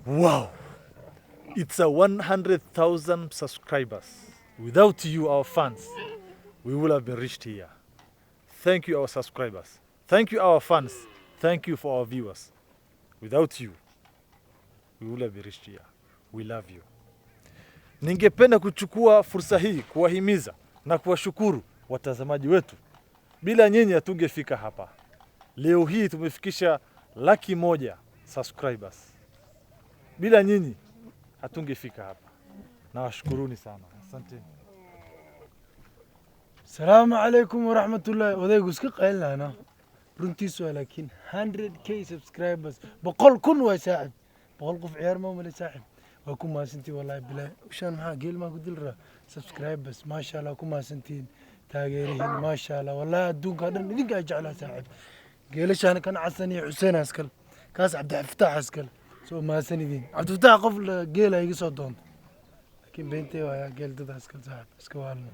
Wow, it's a 100,000 subscribers. Without you, our fans, we will have been reached here. Thank you, our subscribers. Thank you, our fans. Thank you for our viewers. Without you, we will have been reached here. We love you. Ningependa kuchukua fursa hii kuwahimiza na kuwashukuru watazamaji wetu. Bila nyinyi hatungefika hapa. Leo hii tumefikisha 100,000 subscribers. Bila nyinyi hatungefika hapa. Nawashukuruni sana. Asante. السلام عليكم ورحمة الله وذيك اسكي قايلنا أنا رنتيسو لكن 100k سبسكرايبرز بقول كن وساعد بقول قف عيار ما ولا ساعد وكم ما سنتي والله بلا وشان معاه قيل ما قلت له سبسكرايبرز ما شاء الله كم ما سنتين تاجرين ما شاء الله والله دون قادر ندق أجعلها ساعد قيل شان كان عسني حسين أسكل كاس عبد الفتاح أسكل سو ما سندين عبد الفتاح قفل قيل هيجي صوتون لكن بنتي ويا قيل ده أسكل ساعد أسكوالنا